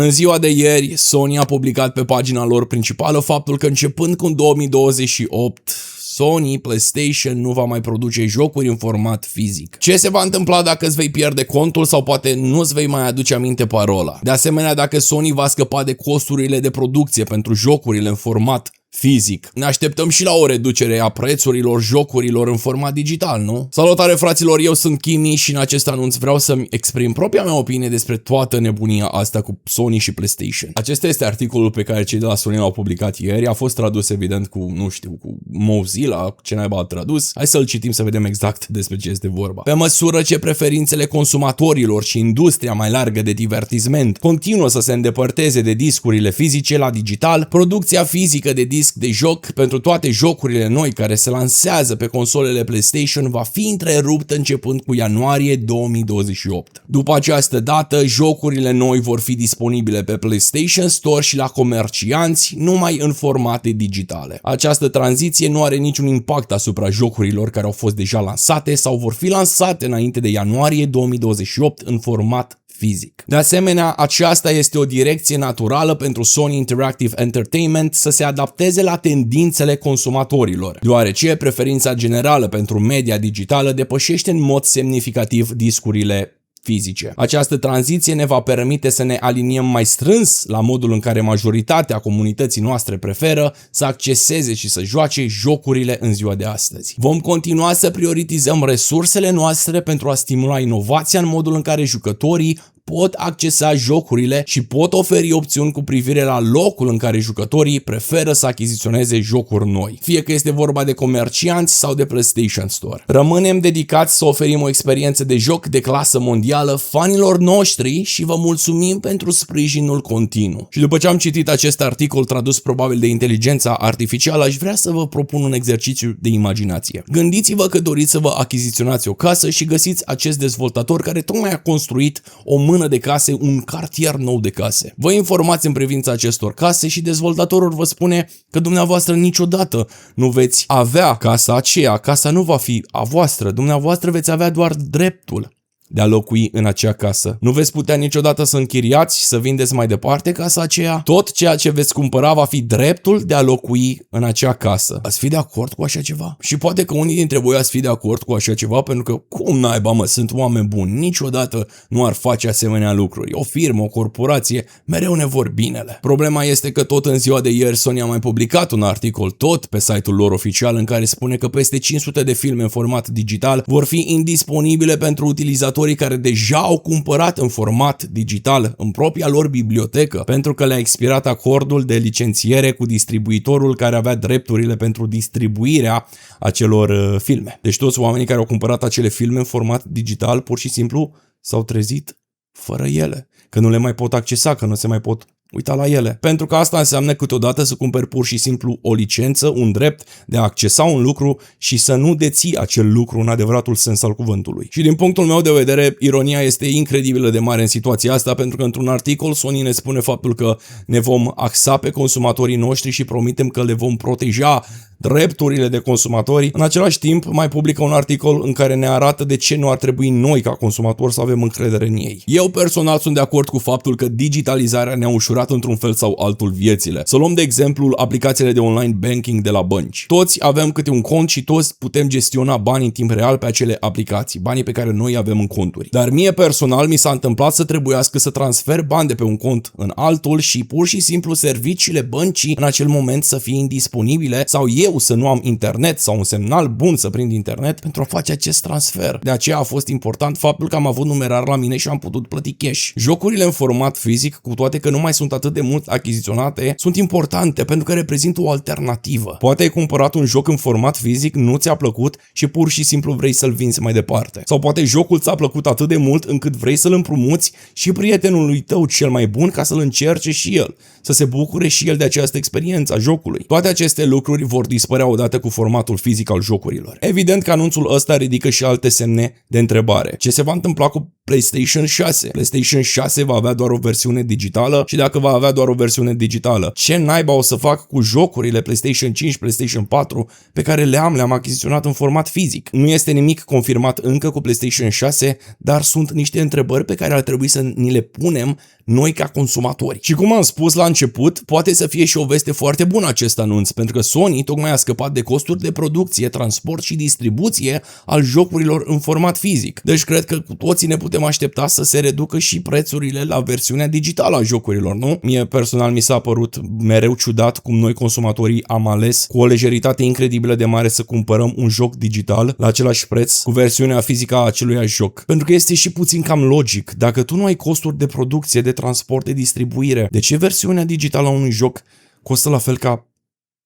În ziua de ieri, Sony a publicat pe pagina lor principală faptul că începând cu 2028, Sony PlayStation nu va mai produce jocuri în format fizic. Ce se va întâmpla dacă îți vei pierde contul sau poate nu îți vei mai aduce aminte parola? De asemenea, dacă Sony va scăpa de costurile de producție pentru jocurile în format fizic. Ne așteptăm și la o reducere a prețurilor jocurilor în format digital, nu? Salutare fraților, eu sunt Kimi și în acest anunț vreau să-mi exprim propria mea opinie despre toată nebunia asta cu Sony și PlayStation. Acesta este articolul pe care cei de la Sony l-au publicat ieri, a fost tradus evident cu, nu știu, cu Mozilla, ce naiba a tradus. Hai să-l citim să vedem exact despre ce este vorba. Pe măsură ce preferințele consumatorilor și industria mai largă de divertisment continuă să se îndepărteze de discurile fizice la digital, producția fizică de disc de joc pentru toate jocurile noi care se lansează pe consolele PlayStation va fi întreruptă începând cu ianuarie 2028. După această dată, jocurile noi vor fi disponibile pe PlayStation Store și la comercianți numai în formate digitale. Această tranziție nu are niciun impact asupra jocurilor care au fost deja lansate sau vor fi lansate înainte de ianuarie 2028 în format fizic. De asemenea, aceasta este o direcție naturală pentru Sony Interactive Entertainment să se adapteze la tendințele consumatorilor, deoarece preferința generală pentru media digitală depășește în mod semnificativ discurile fizice. Această tranziție ne va permite să ne aliniem mai strâns la modul în care majoritatea comunității noastre preferă să acceseze și să joace jocurile în ziua de astăzi. Vom continua să prioritizăm resursele noastre pentru a stimula inovația în modul în care jucătorii pot accesa jocurile și pot oferi opțiuni cu privire la locul în care jucătorii preferă să achiziționeze jocuri noi, fie că este vorba de comercianți sau de PlayStation Store. Rămânem dedicați să oferim o experiență de joc de clasă mondială fanilor noștri și vă mulțumim pentru sprijinul continuu. Și după ce am citit acest articol tradus probabil de inteligența artificială, aș vrea să vă propun un exercițiu de imaginație. Gândiți-vă că doriți să vă achiziționați o casă și găsiți acest dezvoltator care tocmai a construit o mână de case, un cartier nou de case. Vă informați în privința acestor case și dezvoltatorul vă spune că dumneavoastră niciodată nu veți avea casa aceea, casa nu va fi a voastră, dumneavoastră veți avea doar dreptul de a locui în acea casă. Nu veți putea niciodată să închiriați și să vindeți mai departe casa aceea. Tot ceea ce veți cumpăra va fi dreptul de a locui în acea casă. Ați fi de acord cu așa ceva? Și poate că unii dintre voi ați fi de acord cu așa ceva pentru că, cum naiba mă, sunt oameni buni, niciodată nu ar face asemenea lucruri. O firmă, o corporație, mereu ne vor binele. Problema este că tot în ziua de ieri Sony a mai publicat un articol tot pe site-ul lor oficial în care spune că peste 500 de filme în format digital vor fi indisponibile pentru utilizatori care deja au cumpărat în format digital în propria lor bibliotecă pentru că le-a expirat acordul de licențiere cu distribuitorul care avea drepturile pentru distribuirea acelor filme. Deci toți oamenii care au cumpărat acele filme în format digital pur și simplu s-au trezit fără ele, că nu le mai pot accesa, că nu se mai pot uita la ele. Pentru că asta înseamnă câteodată să cumperi pur și simplu o licență, un drept de a accesa un lucru și să nu deții acel lucru în adevăratul sens al cuvântului. Și din punctul meu de vedere, ironia este incredibilă de mare în situația asta, pentru că într-un articol Sony ne spune faptul că ne vom axa pe consumatorii noștri și promitem că le vom proteja drepturile de consumatori. În același timp, mai publică un articol în care ne arată de ce nu ar trebui noi ca consumatori să avem încredere în ei. Eu personal sunt de acord cu faptul că digitalizarea ne-a ușurat într-un fel sau altul viețile. Să luăm de exemplu aplicațiile de online banking de la bănci. Toți avem câte un cont și toți putem gestiona banii în timp real pe acele aplicații, banii pe care noi avem în conturi. Dar mie personal mi s-a întâmplat să trebuiască să transfer bani de pe un cont în altul și pur și simplu serviciile băncii în acel moment să fie indisponibile sau eu să nu am internet sau un semnal bun să prind internet pentru a face acest transfer. De aceea a fost important faptul că am avut numerar la mine și am putut plăti cash. Jocurile în format fizic, cu toate că nu mai sunt atât de mult achiziționate, sunt importante pentru că reprezintă o alternativă. Poate ai cumpărat un joc în format fizic, nu ți-a plăcut și pur și simplu vrei să-l vinzi mai departe. Sau poate jocul ți-a plăcut atât de mult încât vrei să-l împrumuți și prietenului tău cel mai bun ca să-l încerce și el, să se bucure și el de această experiență a jocului. Toate aceste lucruri vor dispune dispărea odată cu formatul fizic al jocurilor. Evident că anunțul ăsta ridică și alte semne de întrebare. Ce se va întâmpla cu PlayStation 6? PlayStation 6 va avea doar o versiune digitală și dacă va avea doar o versiune digitală, ce naiba o să fac cu jocurile PlayStation 5, PlayStation 4 pe care le-am achiziționat în format fizic? Nu este nimic confirmat încă cu PlayStation 6, dar sunt niște întrebări pe care ar trebui să ni le punem noi ca consumatori. Și cum am spus la început, poate să fie și o veste foarte bună acest anunț, pentru că Sony tocmai a scăpat de costuri de producție, transport și distribuție al jocurilor în format fizic. Deci cred că cu toții ne putem aștepta să se reducă și prețurile la versiunea digitală a jocurilor, nu? Mie personal mi s-a părut mereu ciudat cum noi consumatorii am ales cu o lejeritate incredibilă de mare să cumpărăm un joc digital la același preț cu versiunea fizică a aceluiași joc. Pentru că este și puțin cam logic. Dacă tu nu ai costuri de producție, de transport, de distribuire, de ce versiunea digitală a unui joc costă la fel ca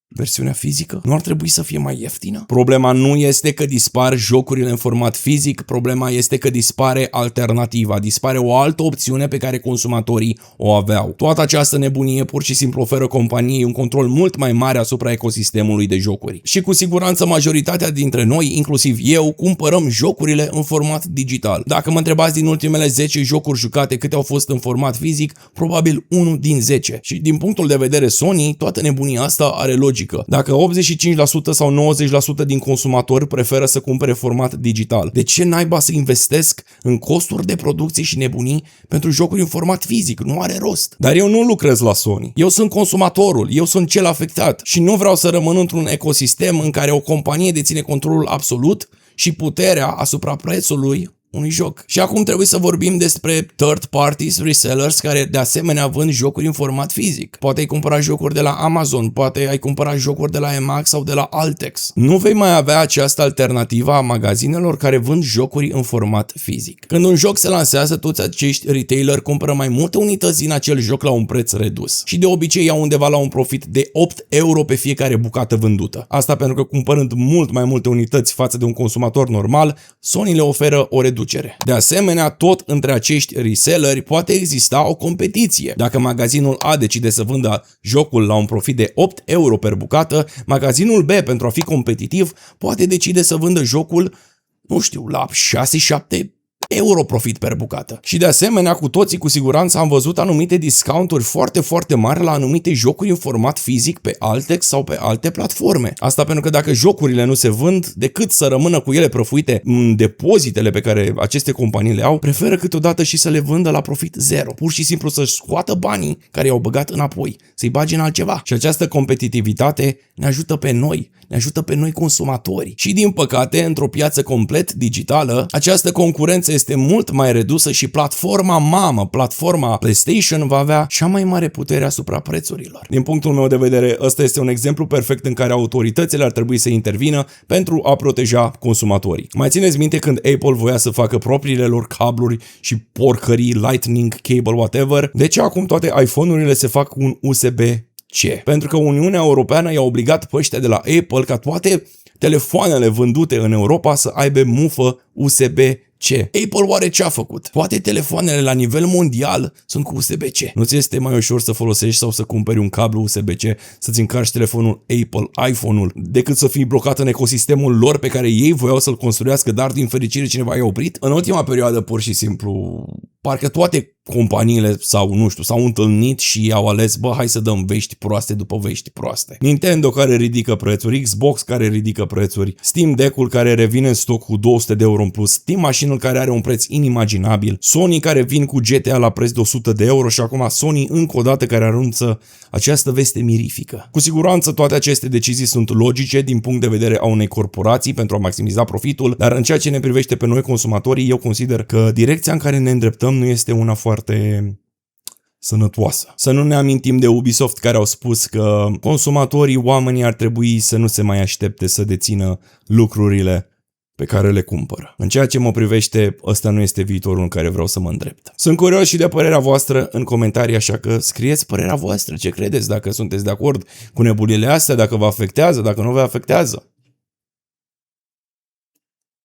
versiunea fizică? Nu ar trebui să fie mai ieftină? Problema nu este că dispar jocurile în format fizic, problema este că dispare alternativa, dispare o altă opțiune pe care consumatorii o aveau. Toată această nebunie pur și simplu oferă companiei un control mult mai mare asupra ecosistemului de jocuri. Și cu siguranță majoritatea dintre noi, inclusiv eu, cumpărăm jocurile în format digital. Dacă mă întrebați din ultimele 10 jocuri jucate câte au fost în format fizic, probabil 1 din 10. Și din punctul de vedere Sony, toată nebunia asta are logică. Dacă 85% sau 90% din consumatori preferă să cumpere format digital, de ce naiba să investesc în costuri de producție și nebunii pentru jocuri în format fizic? Nu are rost. Dar eu nu lucrez la Sony. Eu sunt consumatorul, eu sunt cel afectat și nu vreau să rămân într-un ecosistem în care o companie deține controlul absolut și puterea asupra prețului unui joc. Și acum trebuie să vorbim despre third parties, resellers, care de asemenea vând jocuri în format fizic. Poate ai cumpărat jocuri de la Amazon, poate ai cumpărat jocuri de la Emax sau de la Altex. Nu vei mai avea această alternativă a magazinelor care vând jocuri în format fizic. Când un joc se lansează, toți acești retaileri cumpără mai multe unități din acel joc la un preț redus. Și de obicei iau undeva la un profit de 8 euro pe fiecare bucată vândută. Asta pentru că cumpărând mult mai multe unități față de un consumator normal, Sony le oferă o reducere. De asemenea, tot între acești reselleri poate exista o competiție. Dacă magazinul A decide să vândă jocul la un profit de 8 euro per bucată, magazinul B, pentru a fi competitiv, poate decide să vândă jocul, nu știu, la 6-7 euro profit per bucată. Și de asemenea, cu toții cu siguranță am văzut anumite discounturi foarte, foarte mari la anumite jocuri în format fizic pe Altex sau pe alte platforme. Asta pentru că dacă jocurile nu se vând, decât să rămână cu ele prăfuite în depozitele pe care aceste companii le au, preferă câteodată și să le vândă la profit zero. Pur și simplu să-și scoată banii care i-au băgat înapoi, să-i bage în altceva. Și această competitivitate ne ajută pe noi, consumatorii. Și din păcate, într-o piață complet digitală, această concurență este mult mai redusă și platforma mamă, platforma PlayStation, va avea cea mai mare putere asupra prețurilor. Din punctul meu de vedere, ăsta este un exemplu perfect în care autoritățile ar trebui să intervină pentru a proteja consumatorii. Mai țineți minte când Apple voia să facă propriile lor cabluri și porcării, Lightning Cable, whatever? De ce acum toate iPhone-urile se fac cu un USB-C? Pentru că Uniunea Europeană i-a obligat pe ăștia de la Apple ca toate telefoanele vândute în Europa să aibă mufă USB-C. Apple oare ce a făcut? Toate telefoanele la nivel mondial sunt cu USB-C. Nu ți este mai ușor să folosești sau să cumperi un cablu USB-C, să-ți încarci telefonul Apple, iPhone-ul, decât să fii blocat în ecosistemul lor pe care ei voiau să-l construiască, dar din fericire cineva i-a oprit? În ultima perioadă, pur și simplu, parcă toate companiile s-au întâlnit și au ales, hai să dăm vești proaste după vești proaste. Nintendo care ridică prețuri, Xbox care ridică prețuri, Steam Deck-ul care revine în stoc cu 200 de euro în plus, Steam Machine-ul care are un preț inimaginabil, Sony care vin cu GTA la preț de 100 de euro și acum Sony încă o dată care anunță această veste mirifică. Cu siguranță toate aceste decizii sunt logice din punct de vedere a unei corporații pentru a maximiza profitul, dar în ceea ce ne privește pe noi consumatorii, eu consider că direcția în care ne îndreptăm nu este una foarte sănătoasă. Să nu ne amintim de Ubisoft care au spus că consumatorii, oamenii ar trebui să nu se mai aștepte să dețină lucrurile pe care le cumpără. În ceea ce mă privește, ăsta nu este viitorul în care vreau să mă îndrept. Sunt curios și de părerea voastră în comentarii, așa că scrieți părerea voastră, ce credeți, dacă sunteți de acord cu nebunile astea, dacă vă afectează, dacă nu vă afectează.